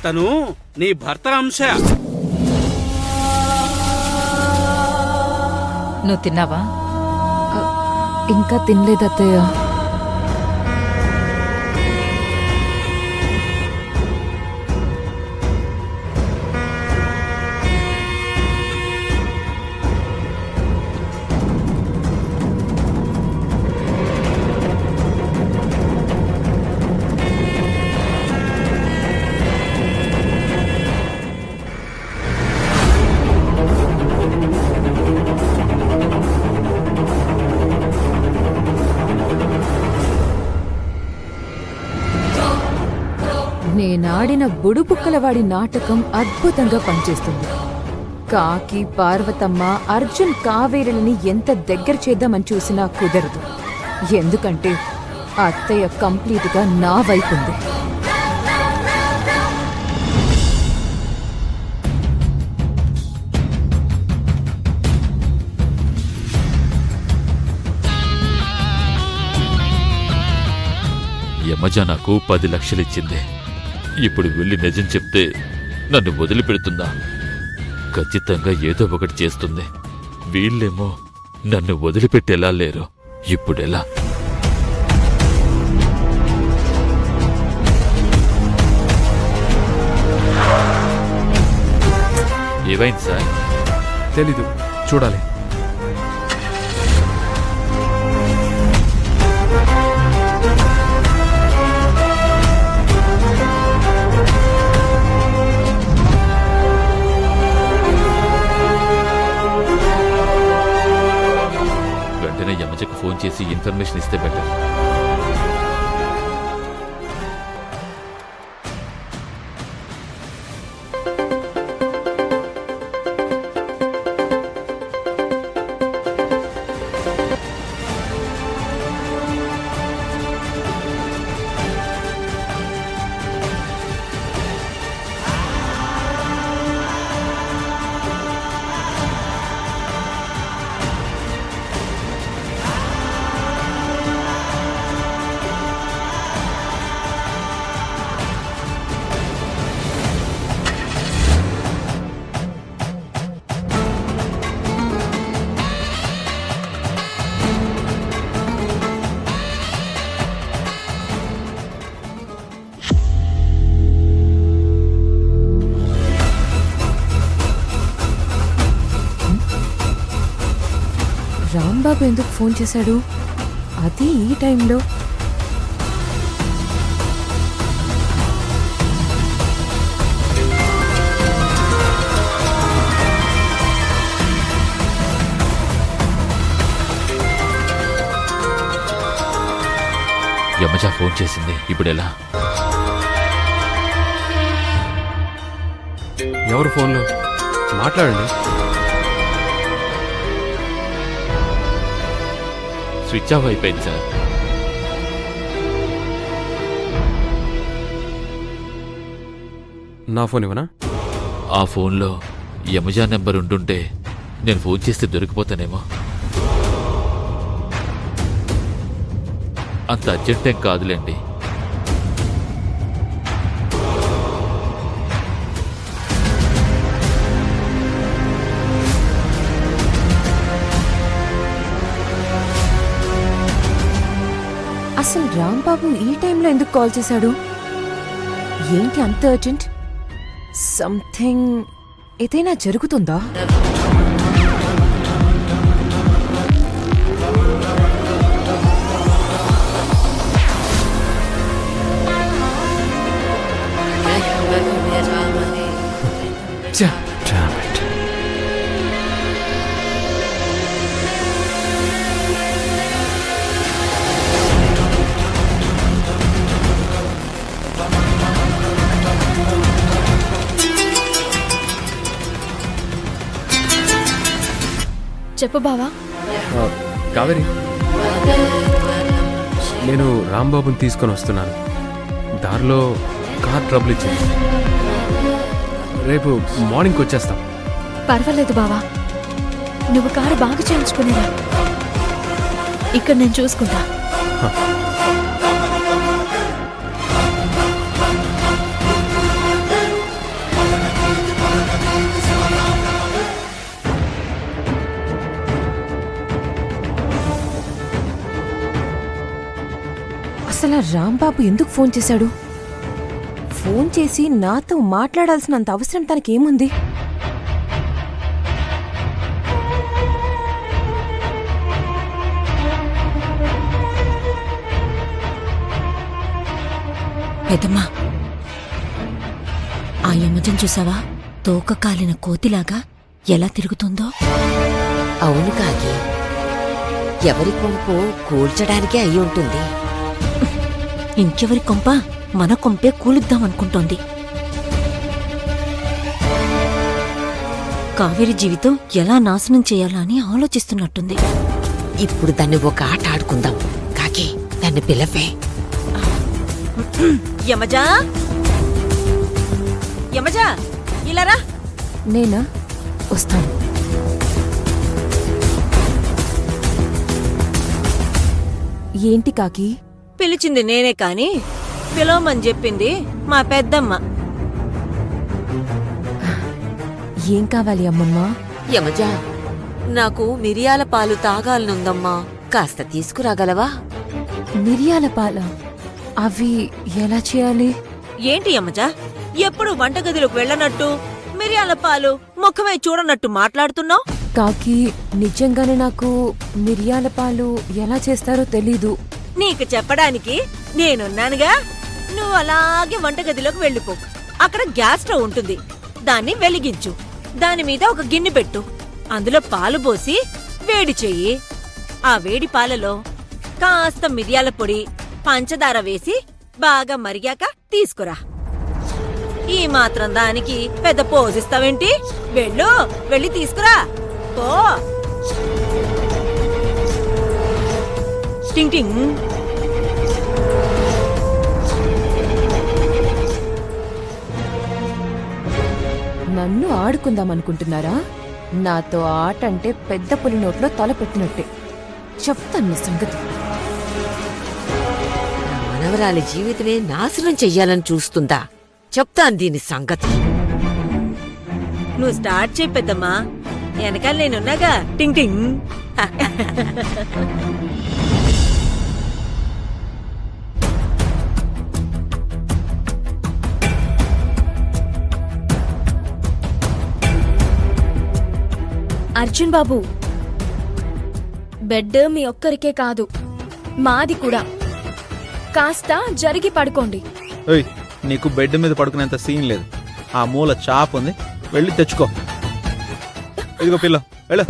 అతను నీ భర్త అంశ. నువ్వు తిన్నావా? ఇంకా తినలేదు అత్తయ్య. నేనాడిన బుడుబుక్కలవాడి నాటకం అద్భుతంగా పనిచేస్తుంది. కాకి, పార్వతమ్మ, అర్జున్, కావేరులని ఎంత దగ్గర చేద్దామని చూసినా కుదరదు. ఎందుకంటే అత్తయ్య కంప్లీట్గా నా వైపుంది. యమజ నాకు 10 లక్షలిచ్చింది. ఇప్పుడు వెళ్ళి నిజం చెప్తే నన్ను వదిలిపెడుతుందా? ఖచ్చితంగా ఏదో ఒకటి చేస్తుంది. వీళ్ళేమో నన్ను వదిలిపెట్టేలా లేరు. ఇప్పుడెలా? ఏమైంది సార్? తెలీదు, చూడాలి. వెంటనే యమజకు ఫోన్ చేసి ఇన్ఫర్మేషన్ ఇస్తే బెటర్. రాంబాబు ఎందుకు ఫోన్ చేశాడు? అది ఈ టైంలో. యమజ ఫోన్ చేసింది. ఇప్పుడెలా? ఎవరు ఫోన్లో? మాట్లాడండి. స్విచ్ ఆఫ్ అయిపోయింది సార్. నా ఫోన్ ఇవ్వనా? ఆ ఫోన్లో యమజా నెంబర్ ఉంటుంటే నేను ఫోన్ చేస్తే దొరికిపోతానేమో. అంత అర్జెంటేం కాదులేండి. అసలు రాంబాబు ఈ టైంలో ఎందుకు కాల్ చేశాడు? ఏంటి అంత అర్జెంట్? సంథింగ్ ఏదైనా జరుగుతుందా? చెప్పు బావా. కావేరి, నేను రాంబాబుని తీసుకొని వస్తున్నాను. దారిలో కార్ ట్రబుల్ ఇచ్చింది. రేపు మార్నింగ్కి వచ్చేస్తాం. పర్వాలేదు బావా, నువ్వు కారు బాగా చేయించుకునేరా. ఇక్కడ నేను చూసుకుంటా. రాంబాబు ఎందుకు ఫోన్ చేశాడు? ఫోన్ చేసి నాతో మాట్లాడాల్సినంత అవసరం తనకేముంది? పెద్దమ్మా, ఆ యమజం చూసావా? తోక కాలిన కోతిలాగా ఎలా తిరుగుతుందో. అవును కాకి, ఎవరి కొంపు కూల్చడానికే అయి ఉంటుంది. ఇంకెవరి కొంప మన కొంపే కూలుద్దామనుకుంటోంది. కావేరి జీవితం ఎలా నాశనం చేయాలా అని ఆలోచిస్తున్నట్టుంది. ఇప్పుడు దాన్ని ఒక ఆట ఆడుకుందాం. కాకి, దాన్ని పిలవే. యమజా, యమజా, ఇలారా. నేనా? వస్తాను. ఏంటి కాకి? పిలిచింది నేనే కాని పిలవమని చెప్పింది మా పెద్దమ్మ. ఏం కావాలి అమ్మమ్మా? యమజా, నాకు మిరియాల పాలు తాగాలనుందమ్మా. కాస్త తీసుకురాగలవా? మిరియాల పాల? అవి ఎలా చేయాలి? ఏంటి యమజా, ఎప్పుడు వంటగదిలోకి వెళ్ళనట్టు మిరియాల పాలు ముఖమే చూడనట్టు మాట్లాడుతున్నావు? కాకి, నిజంగానే నాకు మిరియాల పాలు ఎలా చేస్తారో తెలీదు. నీకు చెప్పడానికి నేనున్నానుగా. నువ్వు అలాగే వంటగదిలోకి వెళ్ళిపో. అక్కడ గ్యాస్ స్టవ్ ఉంటుంది, దాన్ని వెలిగించు. దాని మీద ఒక గిన్నె పెట్టు. అందులో పాలు పోసి వేడి చెయ్యి. ఆ వేడి పాలలో కాస్త మిరియాల పొడి, పంచదార వేసి బాగా మరిగాక తీసుకురా. ఈ మాత్రం దానికి పెద్ద పోజిస్తావేంటి? వెళ్ళు, వెళ్ళి తీసుకురా పో. టింగ్ టింగ్. నన్ను ఆడుకుందామనుకుంటున్నారా? నాతో ఆట అంటే పెద్ద పులి నోట్లో తల పెట్టినట్టే. చెప్తాను మీ సంగతి. నా మనవరాలి జీవితమే నాశనం చెయ్యాలని చూస్తుందా? చెప్తాను దీని సంగతి. నువ్వు స్టార్ట్ చేయి పెద్దమ్మా, వెనకాల నేనున్నాగా. టింగ్ టింగ్. అర్జున్ బాబు, బెడ్ మీ ఒక్కరికే కాదు, మాది కూడా. కాస్త జరిగి పడుకోండి. ఓయ్, నీకు బెడ్ మీద పడుకునేంత సీన్ లేదు. ఆ మూల చాప్ ఉంది, వెళ్ళి తెచ్చుకో. ఇదిగో పిల్ల, వెళ్ళు.